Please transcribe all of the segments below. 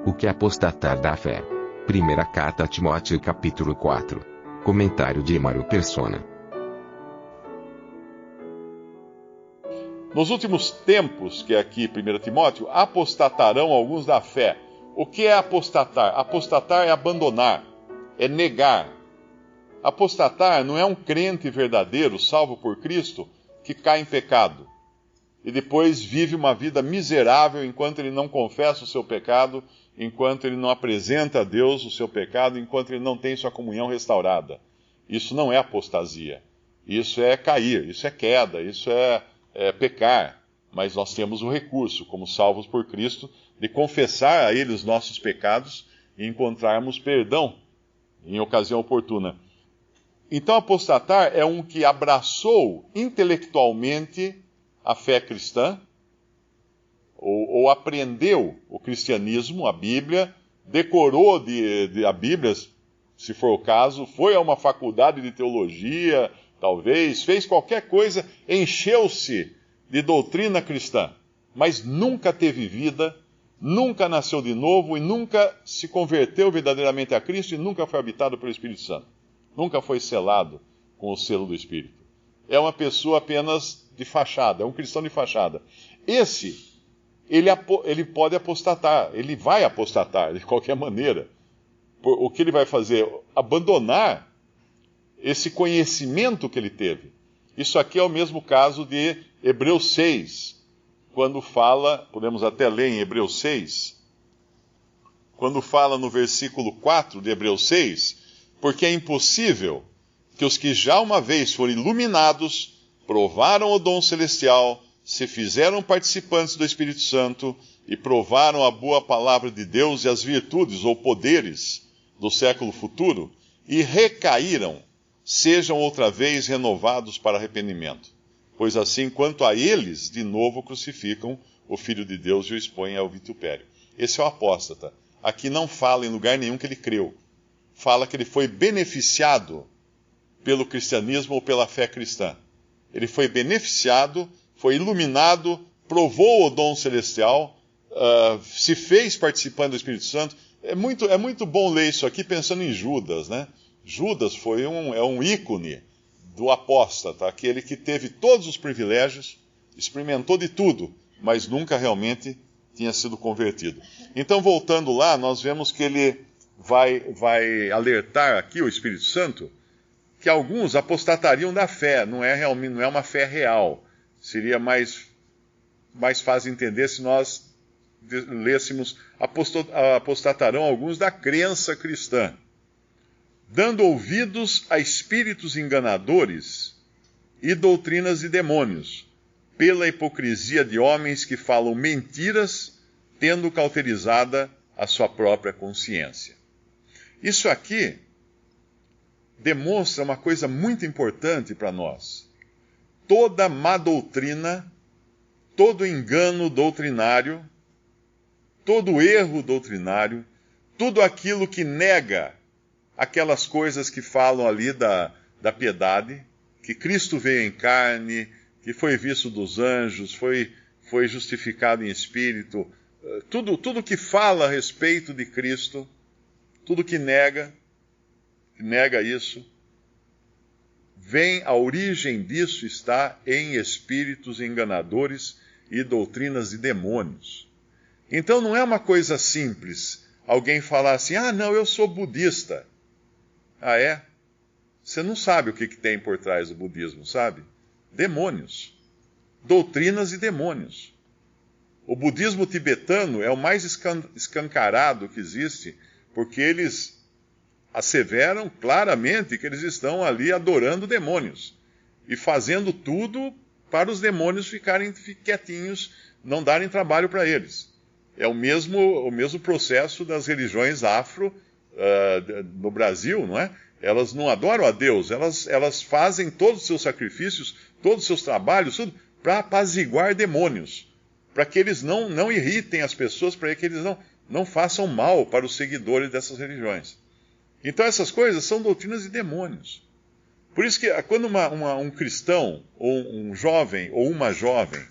O que é apostatar da fé? Primeira carta a Timóteo capítulo 4. Comentário de Mário Persona. Nos últimos tempos, que é aqui 1 Timóteo, apostatarão alguns da fé. O que é apostatar? Apostatar é abandonar, é negar. Apostatar não é um crente verdadeiro, salvo por Cristo, que cai em pecado e depois vive uma vida miserável enquanto ele não confessa o seu pecado, enquanto ele não apresenta a Deus o seu pecado, enquanto ele não tem sua comunhão restaurada. Isso não é apostasia. Isso é cair, isso é queda, isso é pecar. Mas nós temos o recurso, como salvos por Cristo, de confessar a Ele os nossos pecados e encontrarmos perdão em ocasião oportuna. Então, apostatar é um que abraçou intelectualmente a fé cristã, ou aprendeu o cristianismo, a Bíblia, decorou a Bíblia, se for o caso, foi a uma faculdade de teologia, talvez, fez qualquer coisa, encheu-se de doutrina cristã, mas nunca teve vida, nunca nasceu de novo e nunca se converteu verdadeiramente a Cristo e nunca foi habitado pelo Espírito Santo. Nunca foi selado com o selo do Espírito. É uma pessoa apenas de fachada, é um cristão de fachada. Esse, ele pode apostatar, ele vai apostatar de qualquer maneira. O que ele vai fazer? Abandonar esse conhecimento que ele teve. Isso aqui é o mesmo caso de Hebreus 6, quando fala, podemos até ler em Hebreus 6, quando fala no versículo 4 de Hebreus 6, porque é impossível que os que já uma vez foram iluminados, provaram o dom celestial, se fizeram participantes do Espírito Santo e provaram a boa palavra de Deus e as virtudes ou poderes do século futuro, e recaíram, sejam outra vez renovados para arrependimento. Pois assim, quanto a eles, de novo crucificam o Filho de Deus e o expõem ao vitupério. Esse é o apóstata. Aqui não fala em lugar nenhum que ele creu. Fala que ele foi beneficiado pelo cristianismo ou pela fé cristã. Ele foi beneficiado, foi iluminado, provou o dom celestial, se fez participante do Espírito Santo. É muito bom ler isso aqui pensando em Judas, né? Judas foi um ícone do apóstata, aquele que teve todos os privilégios, experimentou de tudo, mas nunca realmente tinha sido convertido. Então, voltando lá, nós vemos que ele vai alertar aqui o Espírito Santo que alguns apostatariam da fé, não é uma fé real. Seria mais fácil entender se nós lêssemos apostatarão alguns da crença cristã, dando ouvidos a espíritos enganadores e doutrinas de demônios, pela hipocrisia de homens que falam mentiras, tendo cauterizada a sua própria consciência. Isso aqui demonstra uma coisa muito importante para nós. Toda má doutrina, todo engano doutrinário, todo erro doutrinário, tudo aquilo que nega aquelas coisas que falam ali da piedade, que Cristo veio em carne, que foi visto dos anjos, foi justificado em espírito, tudo que fala a respeito de Cristo, tudo que nega isso, a origem disso está em espíritos enganadores e doutrinas de demônios. Então não é uma coisa simples alguém falar assim, não, eu sou budista. Ah, é? Você não sabe o que tem por trás do budismo, sabe? Demônios. Doutrinas e demônios. O budismo tibetano é o mais escancarado que existe, porque eles asseveram claramente que eles estão ali adorando demônios e fazendo tudo para os demônios ficarem quietinhos, não darem trabalho para eles. É o mesmo processo das religiões afro no Brasil, não é? Elas não adoram a Deus, elas fazem todos os seus sacrifícios, todos os seus trabalhos, tudo para apaziguar demônios, para que eles não irritem as pessoas, para que eles não façam mal para os seguidores dessas religiões. Então essas coisas são doutrinas de demônios. Por isso que quando um cristão, ou um jovem, ou uma jovem,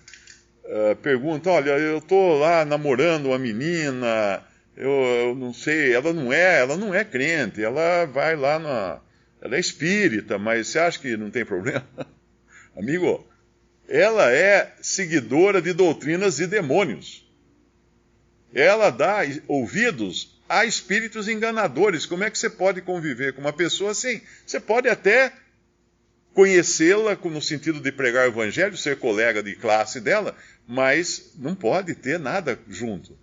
pergunta, olha, eu estou lá namorando uma menina, eu não sei, ela não é crente, ela vai lá ela é espírita, mas você acha que não tem problema? Amigo, ela é seguidora de doutrinas de demônios. Ela dá ouvidos a espíritos enganadores. Como é que você pode conviver com uma pessoa assim? Você pode até conhecê-la no sentido de pregar o evangelho, ser colega de classe dela, mas não pode ter nada junto.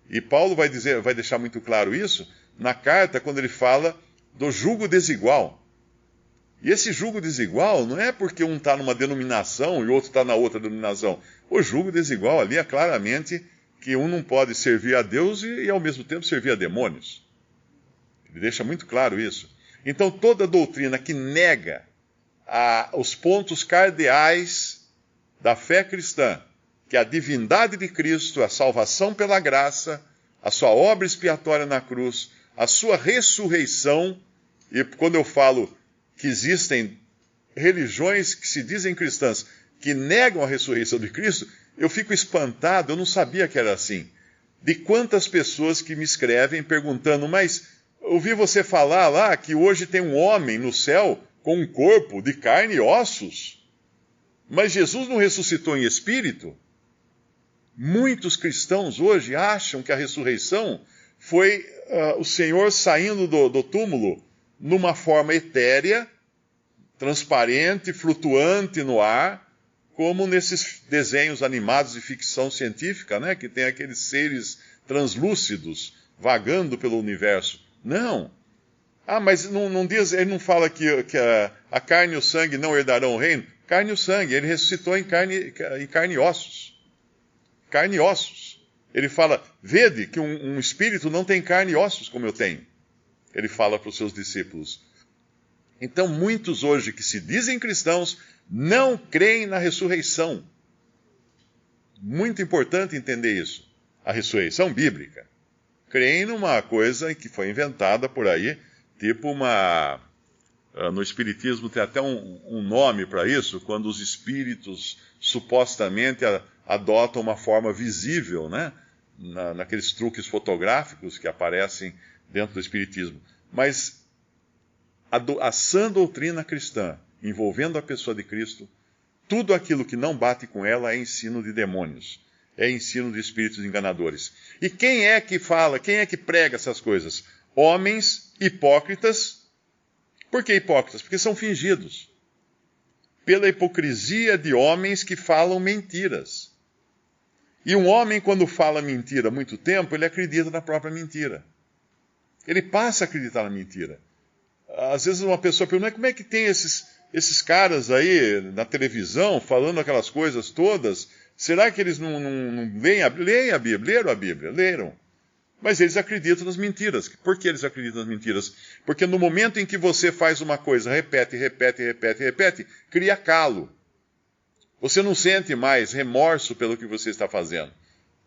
E Paulo vai deixar muito claro isso na carta, quando ele fala do jugo desigual. E esse jugo desigual não é porque um está numa denominação e o outro está na outra denominação. O jugo desigual ali é claramente que um não pode servir a Deus e ao mesmo tempo servir a demônios. Ele deixa muito claro isso. Então toda doutrina que nega os pontos cardeais da fé cristã, que é a divindade de Cristo, a salvação pela graça, a sua obra expiatória na cruz, a sua ressurreição, e quando eu falo que existem religiões que se dizem cristãs que negam a ressurreição de Cristo, eu fico espantado, eu não sabia que era assim. De quantas pessoas que me escrevem perguntando, mas ouvi você falar lá que hoje tem um homem no céu com um corpo de carne e ossos, mas Jesus não ressuscitou em espírito? Muitos cristãos hoje acham que a ressurreição foi o Senhor saindo do túmulo numa forma etérea, transparente, flutuante no ar, como nesses desenhos animados de ficção científica, né, que tem aqueles seres translúcidos vagando pelo universo. Não. Mas não diz, ele não fala que a carne e o sangue não herdarão o reino? Carne e o sangue, ele ressuscitou em carne e ossos. Carne e ossos. Ele fala, vede que um espírito não tem carne e ossos como eu tenho. Ele fala para os seus discípulos. Então, muitos hoje que se dizem cristãos não creem na ressurreição. Muito importante entender isso. A ressurreição bíblica. Creem numa coisa que foi inventada por aí, tipo no Espiritismo tem até um nome para isso, quando os espíritos supostamente adotam uma forma visível, né? Naqueles truques fotográficos que aparecem dentro do Espiritismo. Mas a sã doutrina cristã, envolvendo a pessoa de Cristo, tudo aquilo que não bate com ela é ensino de demônios, é ensino de espíritos enganadores. E quem é que fala, quem é que prega essas coisas? Homens hipócritas. Por que hipócritas? Porque são fingidos. Pela hipocrisia de homens que falam mentiras. E um homem, quando fala mentira há muito tempo, ele acredita na própria mentira. Ele passa a acreditar na mentira. Às vezes uma pessoa pergunta, como é que tem esses caras aí na televisão falando aquelas coisas todas? Será que eles não leem a Bíblia? Leram a Bíblia? Leram. Mas eles acreditam nas mentiras. Por que eles acreditam nas mentiras? Porque no momento em que você faz uma coisa, repete, cria calo. Você não sente mais remorso pelo que você está fazendo.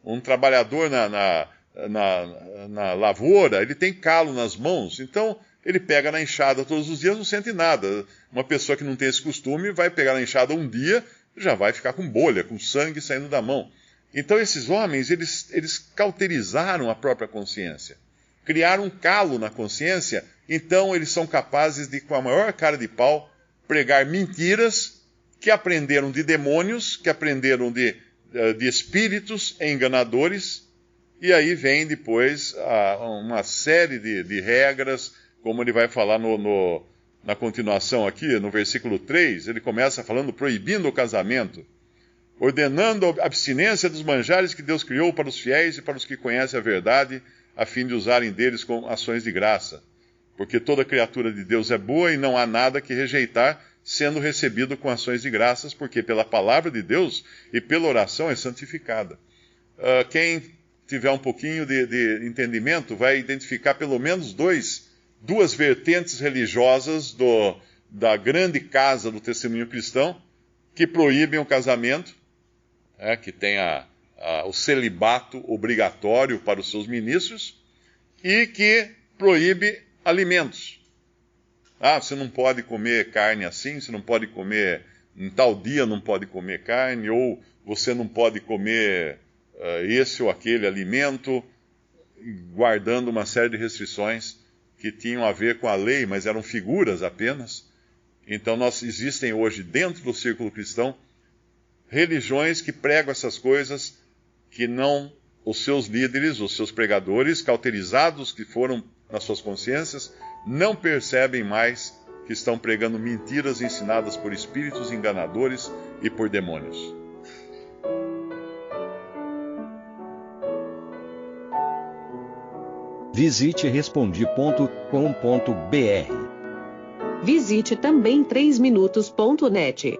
Um trabalhador na lavoura, ele tem calo nas mãos, então ele pega na enxada todos os dias, não sente nada. Uma pessoa que não tem esse costume vai pegar na enxada um dia, já vai ficar com bolha, com sangue saindo da mão. Então esses homens, eles cauterizaram a própria consciência. Criaram um calo na consciência, então eles são capazes de, com a maior cara de pau, pregar mentiras que aprenderam de demônios, que aprenderam de espíritos enganadores, e aí vem depois uma série de regras, como ele vai falar na continuação aqui, no versículo 3, ele começa falando, proibindo o casamento, ordenando a abstinência dos manjares que Deus criou para os fiéis e para os que conhecem a verdade, a fim de usarem deles com ações de graça. Porque toda criatura de Deus é boa e não há nada que rejeitar, sendo recebido com ações de graças, porque pela palavra de Deus e pela oração é santificada. Quem tiver um pouquinho de entendimento vai identificar pelo menos duas vertentes religiosas da grande casa do testemunho cristão, que proíbem o casamento, que tem o celibato obrigatório para os seus ministros, e que proíbe alimentos. Você não pode comer carne assim, você não pode comer, em tal dia não pode comer carne, ou você não pode comer esse ou aquele alimento. guardando uma série de restrições que tinham a ver com a lei, mas eram figuras apenas. Então, existem hoje, dentro do círculo cristão, religiões que pregam essas coisas que não os seus líderes, os seus pregadores, cauterizados que foram nas suas consciências, não percebem mais que estão pregando mentiras ensinadas por espíritos enganadores e por demônios. Visite Respondi.com.br. Visite também 3minutos.net.